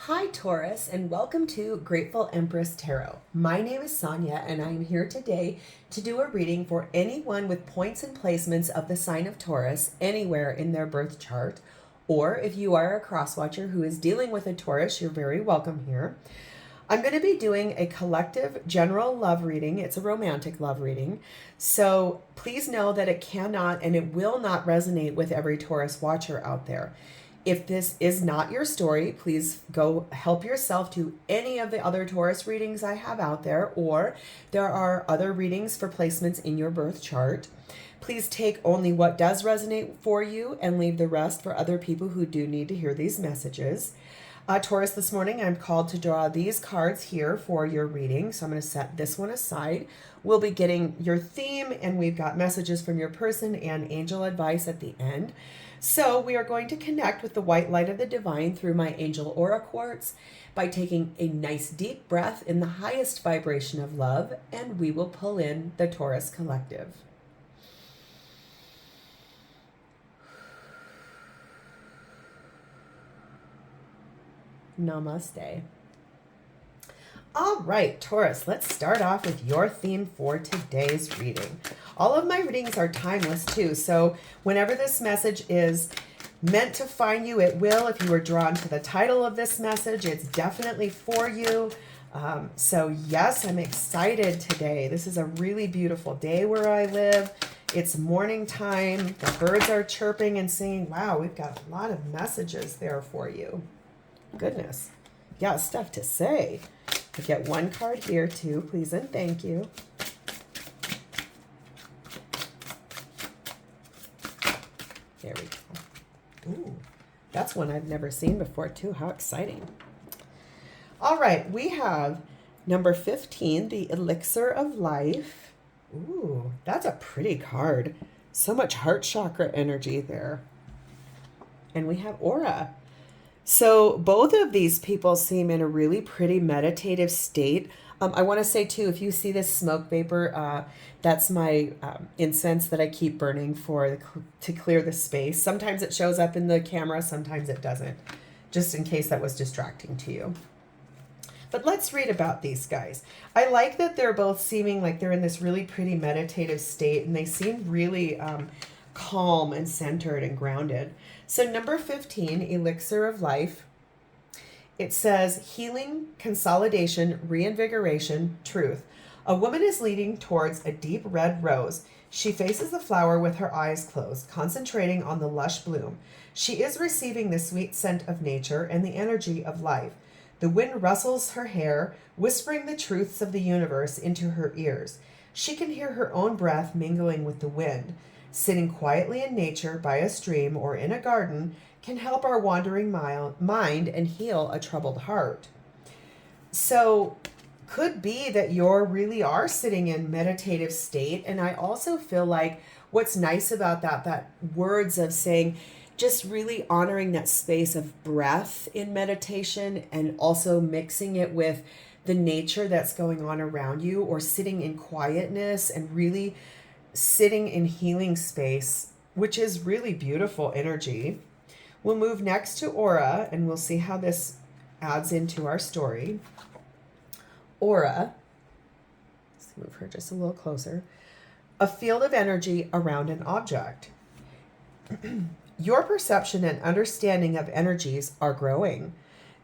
Hi Taurus, and welcome to Grateful Empress Tarot. My name is Sonia and I am here today to do a reading for anyone with points and placements of the sign of Taurus anywhere in their birth chart. Or if you are a cross-watcher who is dealing with a Taurus, you're very welcome here. I'm going to be doing a collective general love reading. It's a romantic love reading. So please know that it cannot and it will not resonate with every Taurus watcher out there. If this is not your story, please go help yourself to any of the other Taurus readings I have out there, or there are other readings for placements in your birth chart. Please take only what does resonate for you and leave the rest for other people who do need to hear these messages. Taurus, this morning I'm called to draw these cards here for your reading. So I'm going to set this one aside. We'll be getting your theme, and we've got messages from your person and angel advice at the end. So we are going to connect with the white light of the divine through my angel aura quartz by taking a nice deep breath in the highest vibration of love, and we will pull in the Taurus collective. Namaste. All right, Taurus, let's start off with your theme for today's reading. All of my readings are timeless too, so whenever this message is meant to find you, it will. If you were drawn to the title of this message, it's definitely for you. So yes, I'm excited today. This is a really beautiful day where I live. It's morning time. The birds are chirping and singing. Wow, we've got a lot of messages there for you. Goodness. Yeah, stuff to say. I get one card here too, please and thank you. There we go. Ooh, that's one I've never seen before too. How exciting. All right, we have number 15, the Elixir of Life. Ooh, that's a pretty card. So much heart chakra energy there. And we have Aura. So both of these people seem in a really pretty meditative state. I want to say too, if you see this smoke vapor, that's my incense that I keep burning to clear the space. Sometimes it shows up in the camera, sometimes it doesn't, just in case that was distracting to you. But let's read about these guys. I like that they're both seeming like they're in this really pretty meditative state, and they seem really calm and centered and grounded. So number 15, Elixir of Life, it says healing, consolidation, reinvigoration, truth. A woman is leading towards a deep red rose. She faces the flower with her eyes closed, concentrating on the lush bloom. She is receiving the sweet scent of nature and the energy of life. The wind rustles her hair, whispering the truths of the universe into her ears. She can hear her own breath mingling with the wind. Sitting quietly in nature by a stream or in a garden can help our wandering mind and heal a troubled heart. So could be that you really are sitting in meditative state. And I also feel like what's nice about that words of saying, just really honoring that space of breath in meditation and also mixing it with the nature that's going on around you, or sitting in quietness and really sitting in healing space, which is really beautiful energy. We'll move next to Aura, and we'll see how this adds into our story. Aura, let's move her just a little closer. A field of energy around an object. Your perception and understanding of energies are growing.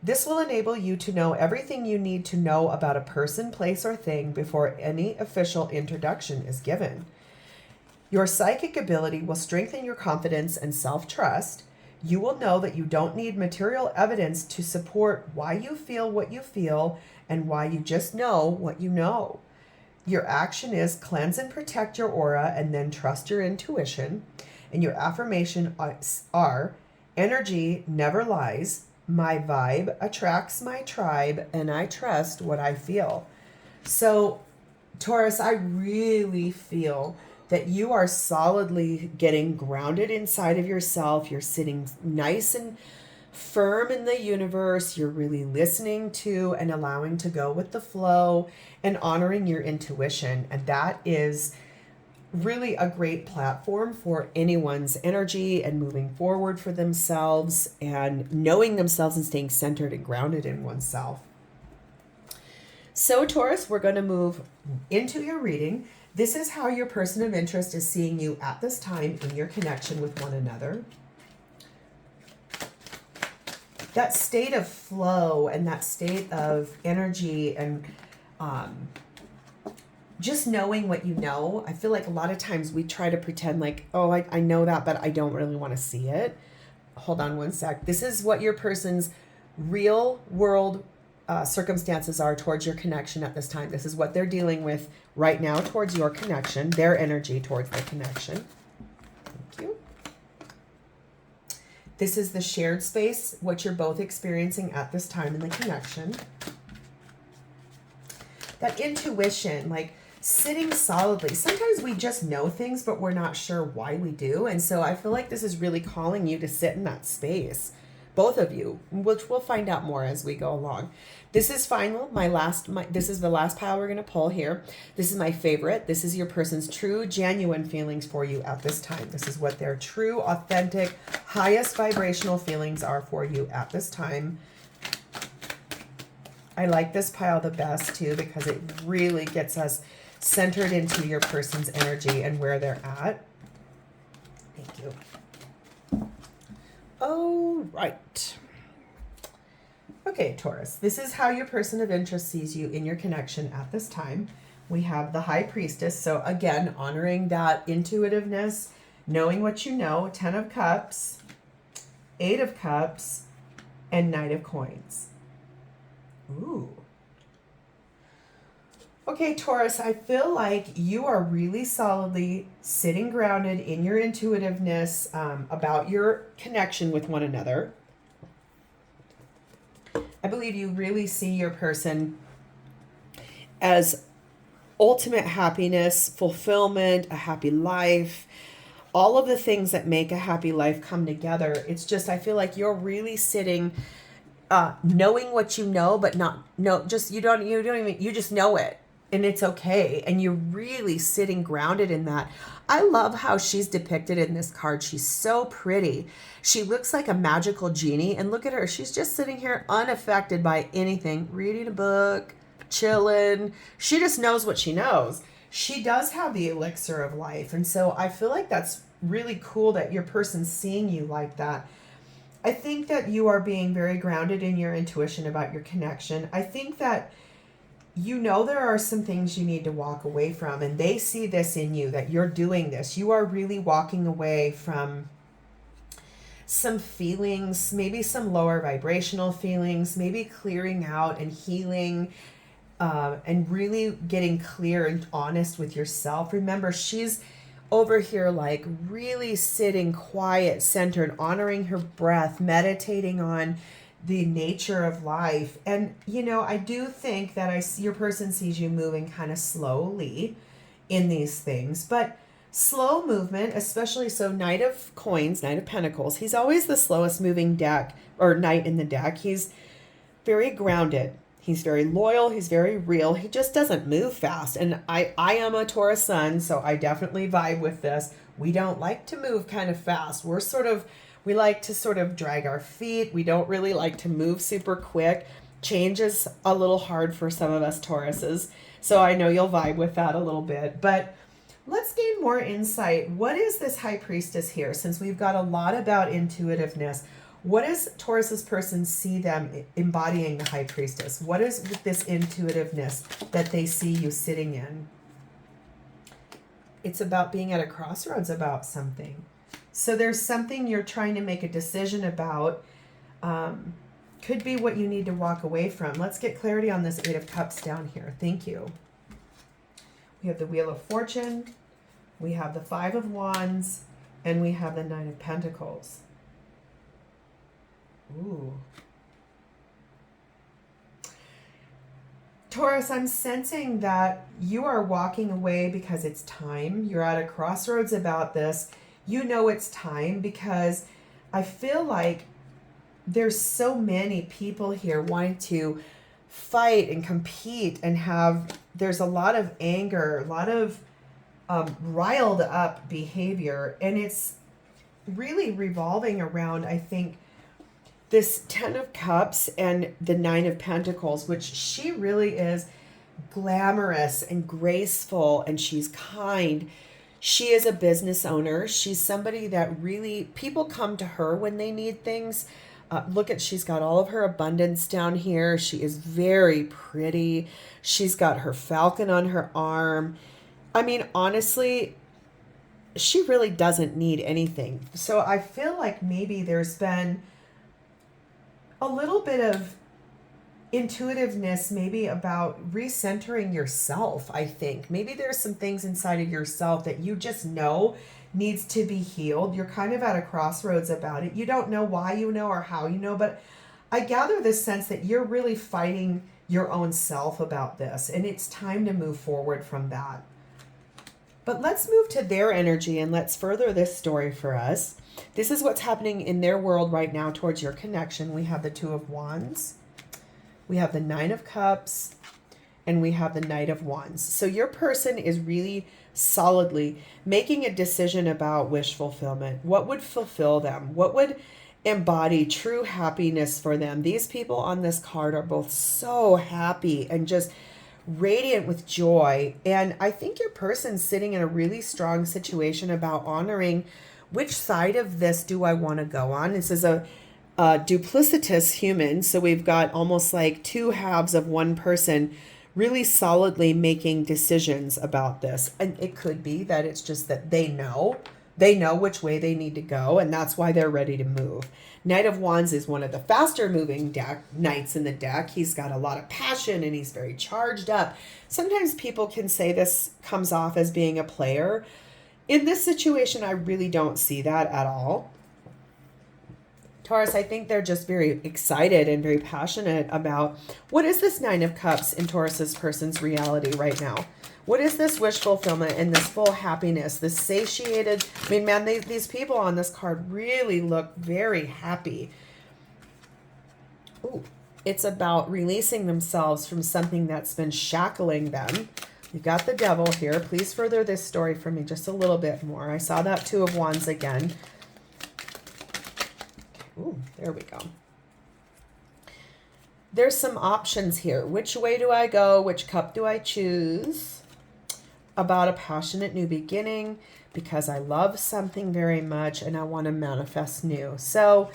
This will enable you to know everything you need to know about a person, place, or thing before any official introduction is given. Your psychic ability will strengthen your confidence and self-trust. You will know that you don't need material evidence to support why you feel what you feel and why you just know what you know. Your action is cleanse and protect your aura and then trust your intuition. And your affirmation are, energy never lies, my vibe attracts my tribe, and I trust what I feel. So, Taurus, I really feel that you are solidly getting grounded inside of yourself. You're sitting nice and firm in the universe. You're really listening to and allowing to go with the flow and honoring your intuition. And that is really a great platform for anyone's energy and moving forward for themselves and knowing themselves and staying centered and grounded in oneself. So Taurus, we're going to move into your reading. This is how your person of interest is seeing you at this time in your connection with one another. That state of flow and that state of energy and just knowing what you know. I feel like a lot of times we try to pretend like, oh, I know that, but I don't really want to see it. Hold on one sec. This is what your person's real world circumstances are towards your connection at this time. This is what they're dealing with right now towards your connection, their energy towards the connection. Thank you. This is the shared space, what you're both experiencing at this time in the connection. That intuition, like sitting solidly. Sometimes we just know things, but we're not sure why we do. And so I feel like this is really calling you to sit in that space. Both of you, which we'll find out more as we go along. This is final. This is the last pile we're going to pull here. This is my favorite. This is your person's true, genuine feelings for you at this time. This is what their true, authentic, highest vibrational feelings are for you at this time. I like this pile the best too because it really gets us centered into your person's energy and where they're at. Thank you. All right. Okay, Taurus, this is how your person of interest sees you in your connection at this time. We have the High Priestess. So again, honoring that intuitiveness, knowing what you know, 10 of Cups, 8 of Cups, and Knight of Coins. Ooh. Okay, Taurus, I feel like you are really solidly sitting grounded in your intuitiveness about your connection with one another. I believe you really see your person as ultimate happiness, fulfillment, a happy life, all of the things that make a happy life come together. It's just, I feel like you're really sitting knowing what you know, but you just know it. And it's okay. And you're really sitting grounded in that. I love how she's depicted in this card. She's so pretty. She looks like a magical genie. And look at her. She's just sitting here unaffected by anything, reading a book, chilling. She just knows what she knows. She does have the elixir of life. And so I feel like that's really cool that your person's seeing you like that. I think that you are being very grounded in your intuition about your connection. I think that you know there are some things you need to walk away from, and they see this in you, that you're doing this. You are really walking away from some feelings, maybe some lower vibrational feelings, maybe clearing out and healing, and really getting clear and honest with yourself. Remember, she's over here like really sitting quiet, centered, honoring her breath, meditating on the nature of life. And, you know, I do think that your person sees you moving kind of slowly in these things, but slow movement, especially so Knight of Coins, Knight of Pentacles, he's always the slowest moving deck or knight in the deck. He's very grounded. He's very loyal. He's very real. He just doesn't move fast. And I am a Taurus sun, so I definitely vibe with this. We don't like to move kind of fast. We like to sort of drag our feet. We don't really like to move super quick. Change is a little hard for some of us Tauruses. So I know you'll vibe with that a little bit. But let's gain more insight. What is this High Priestess here? Since we've got a lot about intuitiveness, what does Taurus's person see them embodying the High Priestess? What is with this intuitiveness that they see you sitting in? It's about being at a crossroads about something. So there's something you're trying to make a decision about. Could be what you need to walk away from. Let's get clarity on this 8 of Cups down here. Thank you. We have the Wheel of Fortune. We have the 5 of Wands. And we have the 9 of Pentacles. Ooh. Taurus, I'm sensing that you are walking away because it's time. You're at a crossroads about this. You know it's time because I feel like there's so many people here wanting to fight and compete and there's a lot of anger, a lot of riled up behavior. And it's really revolving around, I think, this 10 of Cups and the 9 of Pentacles, which she really is glamorous and graceful, and she's kind. She is a business owner. She's somebody that really, people come to her when they need things. Look at, she's got all of her abundance down here. She is very pretty. She's got her falcon on her arm. I mean, honestly, she really doesn't need anything. So I feel like maybe there's been a little bit of intuitiveness, maybe about recentering yourself. I think maybe there's some things inside of yourself that you just know needs to be healed. You're kind of at a crossroads about it. You don't know why you know or how you know, but I gather this sense that you're really fighting your own self about this, and it's time to move forward from that. But let's move to their energy and let's further this story for us. This is what's happening in their world right now towards your connection. We have the 2 of Wands, we have the 9 of Cups, and we have the Knight of Wands. So your person is really solidly making a decision about wish fulfillment. What would fulfill them? What would embody true happiness for them? These people on this card are both so happy and just radiant with joy. And I think your person's sitting in a really strong situation about honoring which side of this do I want to go on. This is a duplicitous human. So we've got almost like 2 halves of one person really solidly making decisions about this. And it could be that it's just that they know which way they need to go, and that's why they're ready to move. Knight of Wands is one of the faster moving knights in the deck. He's got a lot of passion and he's very charged up. Sometimes people can say this comes off as being a player. In this situation, I really don't see that at all. Taurus, I think they're just very excited and very passionate about what is this 9 of Cups in Taurus's person's reality right now. What is this wish fulfillment and this full happiness, this satiated, I mean, man, these people on this card really look very happy. Ooh, it's about releasing themselves from something that's been shackling them. You got the Devil here. Please further this story for me just a little bit more. I saw that 2 of Wands again. Ooh, there we go. There's some options here. Which way do I go? Which cup do I choose? About a passionate new beginning, because I love something very much and I want to manifest new. So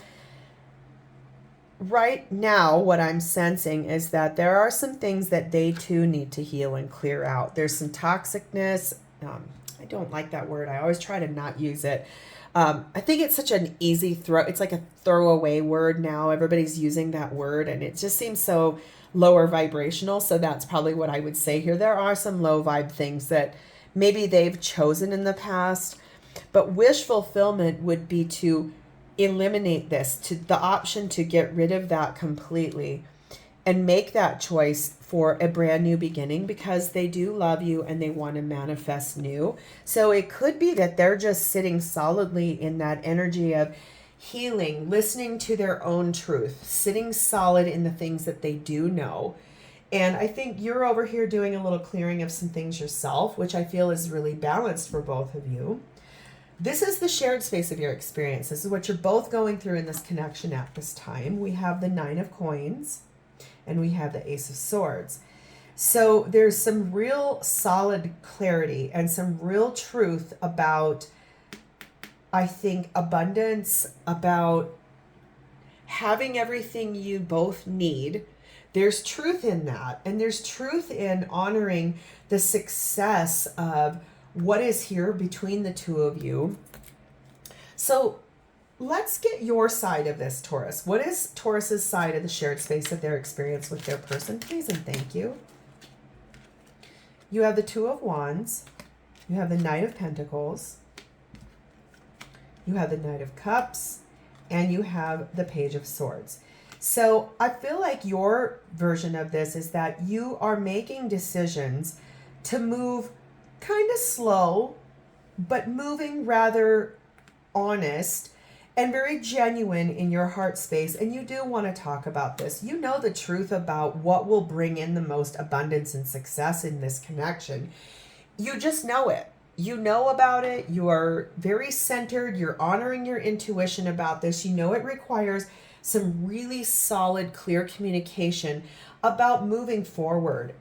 right now, what I'm sensing is that there are some things that they too need to heal and clear out. There's some toxicness. I don't like that word. I always try to not use it. I think it's such an easy it's like a throwaway word now. Everybody's using that word and it just seems so lower vibrational. So that's probably what I would say here. There are some low vibe things that maybe they've chosen in the past, but wish fulfillment would be to eliminate this, to the option to get rid of that completely and make that choice for a brand new beginning, because they do love you and they want to manifest new. So it could be that they're just sitting solidly in that energy of healing, listening to their own truth, sitting solid in the things that they do know. And I think you're over here doing a little clearing of some things yourself, which I feel is really balanced for both of you. This is the shared space of your experience. This is what you're both going through in this connection at this time. We have the 9 of Coins and we have the Ace of Swords. So there's some real solid clarity and some real truth about, I think, abundance, about having everything you both need. There's truth in that. And there's truth in honoring the success of what is here between the two of you. So let's get your side of this, Taurus. What is Taurus's side of the shared space of their experience with their person? Please and thank you. You have the 2 of Wands. You have the Knight of Pentacles. You have the Knight of Cups. And you have the Page of Swords. So I feel like your version of this is that you are making decisions to move kind of slow, but moving rather honest and very genuine in your heart space. And you do want to talk about this. You know the truth about what will bring in the most abundance and success in this connection. You just know it. you know about it. You are very centered. You're honoring your intuition about this. You know it requires some really solid, clear communication about moving forward.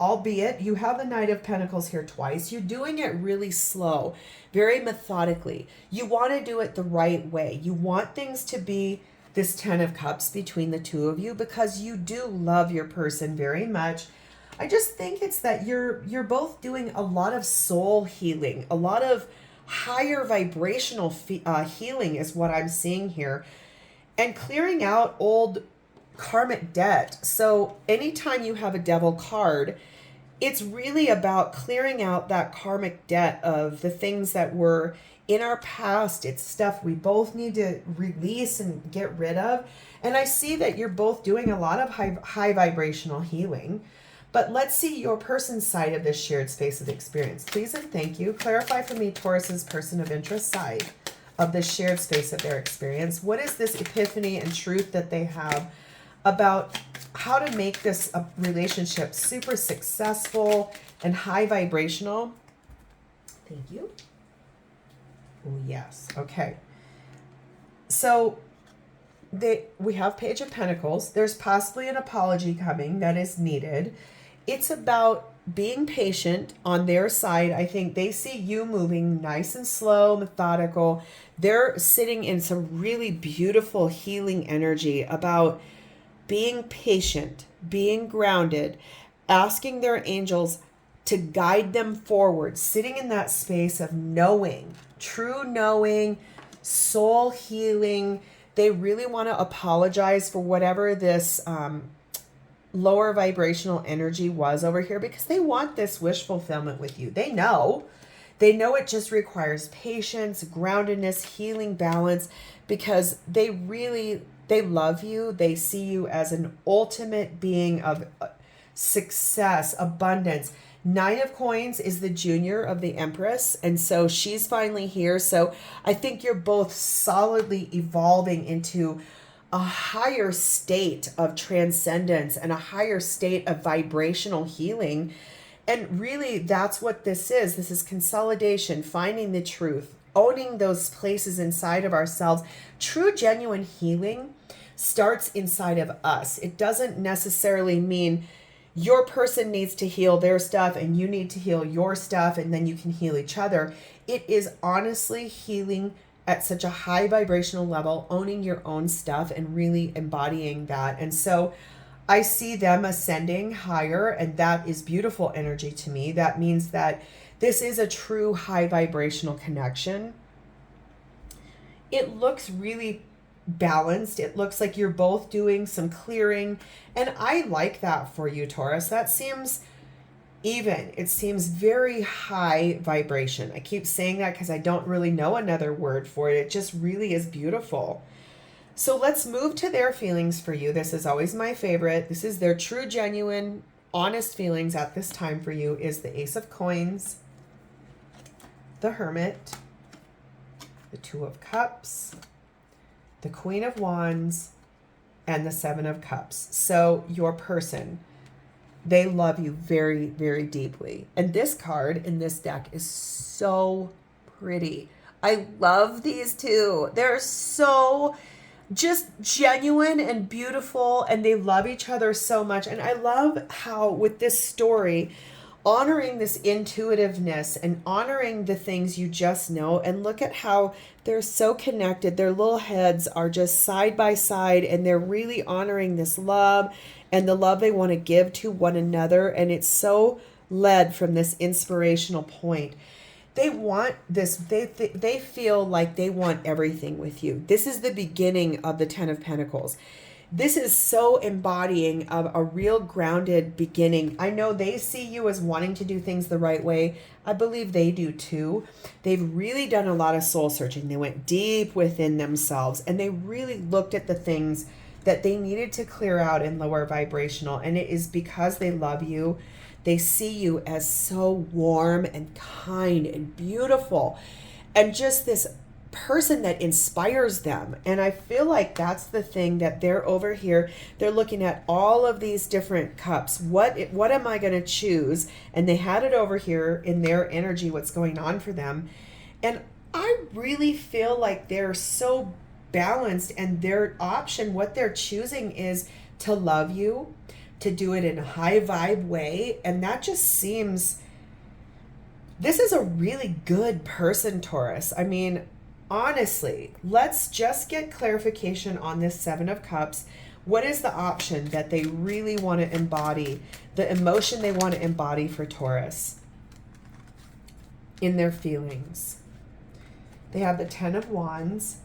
Albeit you have the Knight of Pentacles here twice. You're doing it really slow, very methodically. You want to do it the right way. You want things to be this 10 of Cups between the two of you because you do love your person very much. I just think it's that you're both doing a lot of soul healing, a lot of higher vibrational healing is what I'm seeing here, and clearing out old karmic debt. So anytime you have a Devil card, it's really about clearing out that karmic debt of the things that were in our past. It's stuff we both need to release and get rid of. And I see that you're both doing a lot of high vibrational healing. But let's see your person's side of this shared space of experience. Please and thank you. Clarify for me Taurus's person of interest side of this shared space of their experience. What is this epiphany and truth that they have about how to make this a relationship super successful and high vibrational? Thank you. Oh, yes. Okay. So we have Page of Pentacles. There's possibly an apology coming that is needed. It's about being patient on their side. I think they see you moving nice and slow, methodical. They're sitting in some really beautiful healing energy about being patient, being grounded, asking their angels to guide them forward, sitting in that space of knowing, true knowing, soul healing. They really want to apologize for whatever this lower vibrational energy was over here because they want this wish fulfillment with you. They know it just requires patience, groundedness, healing, balance, because they love you. They see you as an ultimate being of success, abundance. 9 of Coins is the junior of the Empress, and so she's finally here. So I think you're both solidly evolving into a higher state of transcendence and a higher state of vibrational healing. And really, that's what this is. This is consolidation, finding the truth, owning those places inside of ourselves. True, genuine healing starts inside of us. It doesn't necessarily mean your person needs to heal their stuff and you need to heal your stuff and then you can heal each other. It is honestly healing at such a high vibrational level, owning your own stuff and really embodying that. And so I see them ascending higher, and that is beautiful energy to me. That means that this is a true high vibrational connection. It looks really balanced. It looks like you're both doing some clearing, and I like that for you, Taurus. That seems even. It seems very high vibration. I keep saying that because I don't really know another word for it. It just really is beautiful. So let's move to their feelings for you. This is always my favorite. This is their true, genuine, honest feelings at this time for you is the Ace of Coins, the Hermit, the Two of Cups, the Queen of Wands, and the Seven of Cups. So your person, they love you very, very deeply. And this card in this deck is so pretty. I love these two. They're so just genuine and beautiful, and they love each other so much. And I love how with this story, honoring this intuitiveness and honoring the things you just know, and look at how they're so connected. Their little heads are just side by side, and they're really honoring this love and the love they want to give to one another. And it's so led from this inspirational point. They want this, they feel like they want everything with you. This is the beginning of the Ten of Pentacles. This is so embodying of a real grounded beginning. I know they see you as wanting to do things the right way. I believe they do too. They've really done a lot of soul searching. They went deep within themselves, and they really looked at the things that they needed to clear out in lower vibrational. And it is because they love you. They see you as so warm and kind and beautiful, and just this person that inspires them. And I feel like that's the thing that they're over here. They're looking at all of these different cups. What am I going to choose? And they had it over here in their energy, what's going on for them. And I really feel like they're so balanced, and their option, what they're choosing is to love you, to do it in a high vibe way. And that just seems, this is a really good person, Taurus. I mean, honestly, let's just get clarification on this Seven of Cups. What is the option that they really want to embody, the emotion they want to embody for Taurus in their feelings? They have the Ten of Wands.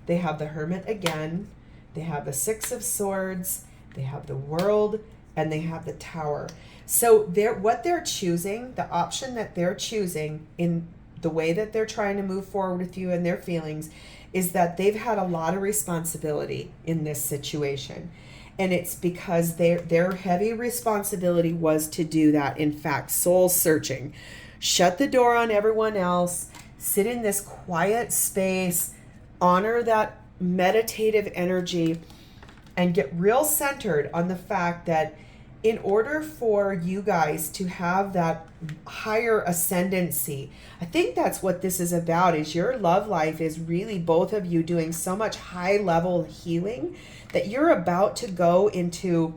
They have the Hermit again. They have the Six of Swords. They have the World, and they have the Tower. So what they're choosing, the option that they're choosing in the way that they're trying to move forward with you and their feelings, is that they've had a lot of responsibility in this situation. And it's because their heavy responsibility was to do that. In fact, soul searching. Shut the door on everyone else. Sit in this quiet space. Honor that meditative energy. And get real centered on the fact that in order for you guys to have that higher ascendancy, I think that's what this is about, is your love life is really both of you doing so much high level healing that you're about to go into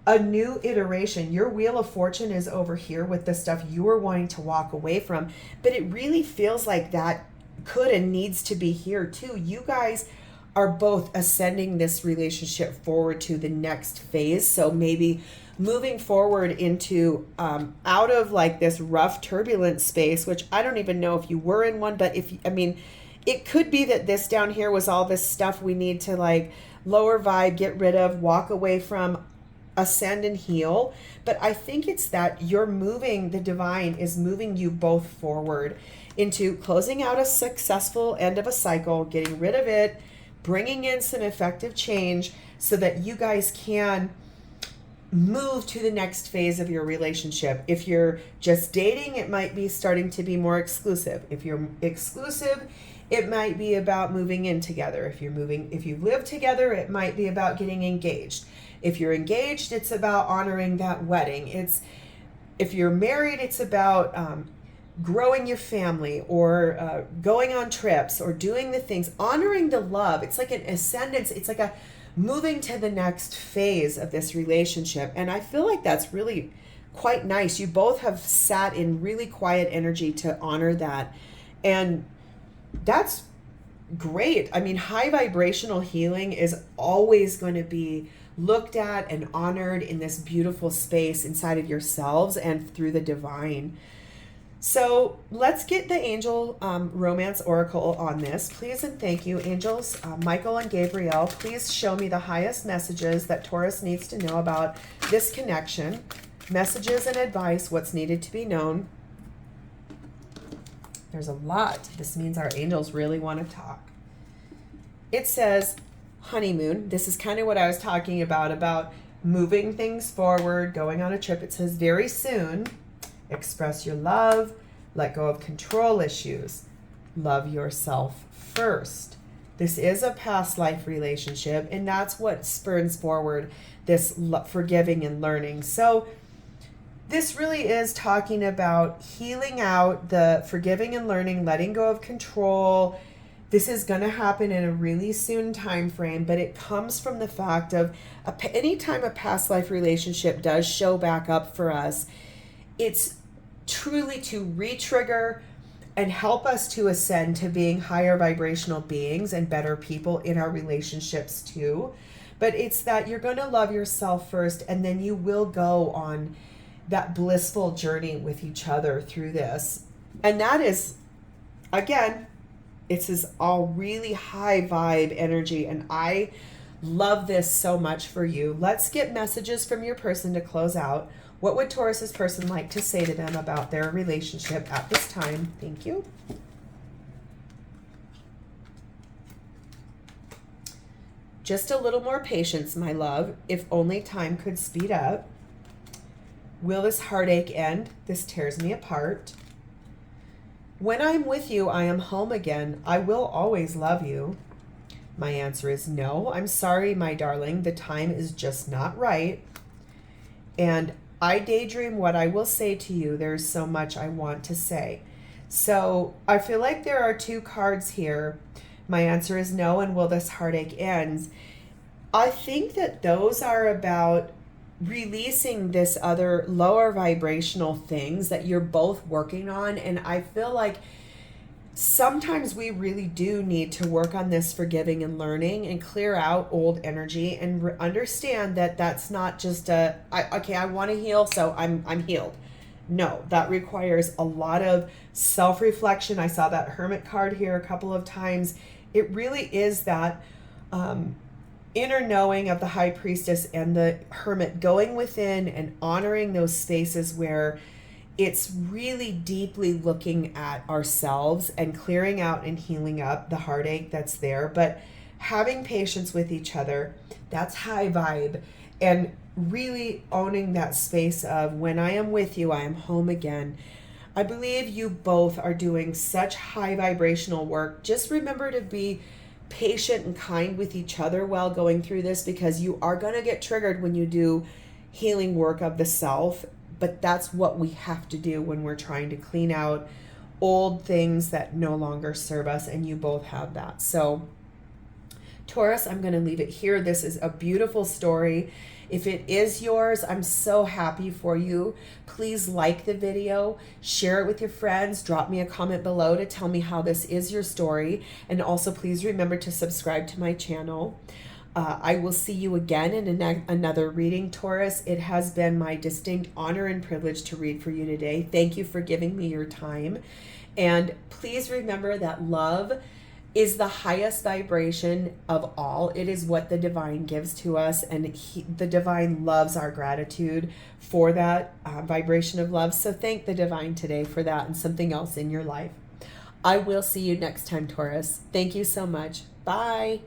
a new iteration. Your Wheel of Fortune is over here with the stuff you were wanting to walk away from, but it really feels like that could and needs to be here too. You guys are both ascending this relationship forward to the next phase. So maybe moving forward into out of like this rough, turbulent space, which I don't even know if you were in one, but it could be that this down here was all this stuff we need to like lower vibe, get rid of, walk away from, ascend and heal. But I think it's that you're moving, the divine is moving you both forward into closing out a successful end of a cycle, getting rid of it, bringing in some effective change so that you guys can move to the next phase of your relationship. If you're just dating, it might be starting to be more exclusive. If you're exclusive, it might be about moving in together. If you live together, it might be about getting engaged. If you're engaged, it's about honoring that wedding. If you're married, it's about growing your family, or going on trips, or doing the things, honoring the love. It's like an ascendance. It's like a moving to the next phase of this relationship. And I feel like that's really quite nice. You both have sat in really quiet energy to honor that. And that's great. I mean, high vibrational healing is always going to be looked at and honored in this beautiful space inside of yourselves and through the divine. So let's get the angel romance oracle on this. Please and thank you, angels, Michael and Gabriel. Please show me the highest messages that Taurus needs to know about this connection. Messages and advice, what's needed to be known. There's a lot. This means our angels really want to talk. It says honeymoon. This is kind of what I was talking about moving things forward, going on a trip. It says very soon. Express your love, let go of control issues, love yourself first. This is a past life relationship, and that's what spurns forward this forgiving and learning. So this really is talking about healing out the forgiving and learning, letting go of control. This is going to happen in a really soon time frame, but it comes from the fact of anytime a past life relationship does show back up for us, it's truly to re-trigger and help us to ascend to being higher vibrational beings and better people in our relationships too. But it's that you're going to love yourself first, and then you will go on that blissful journey with each other through this. And that is, again, it's this all really high vibe energy, and I love this so much for you. Let's get messages from your person to close out. What would Taurus's person like to say to them about their relationship at this time? Thank you. Just a little more patience, my love, if only time could speed up. Will this heartache end? This tears me apart. When I'm with you, I am home again. I will always love you. My answer is no. I'm sorry, my darling. The time is just not right. And I daydream what I will say to you. There's so much I want to say. So I feel like there are two cards here. My answer is no, and will this heartache ends? I think that those are about releasing this other lower vibrational things that you're both working on. And I feel like sometimes we really do need to work on this forgiving and learning and clear out old energy and understand that that's not just okay, I want to heal, so I'm healed. No, that requires a lot of self-reflection. I saw that Hermit card here a couple of times. It really is that inner knowing of the High Priestess and the Hermit, going within and honoring those spaces where it's really deeply looking at ourselves and clearing out and healing up the heartache that's there, but having patience with each other. That's high vibe. And really owning that space of, when I am with you, I am home again. I believe you both are doing such high vibrational work. Just remember to be patient and kind with each other while going through this, because you are going to get triggered when you do healing work of the self. But that's what we have to do when we're trying to clean out old things that no longer serve us, and you both have that. So Taurus, I'm going to leave it here. This is a beautiful story. If it is yours, I'm so happy for you. Please like the video, share it with your friends, drop me a comment below to tell me how this is your story. And also please remember to subscribe to my channel. I will see you again in another reading, Taurus. It has been my distinct honor and privilege to read for you today. Thank you for giving me your time. And please remember that love is the highest vibration of all. It is what the divine gives to us, and the divine loves our gratitude for that vibration of love. So thank the divine today for that and something else in your life. I will see you next time, Taurus. Thank you so much. Bye.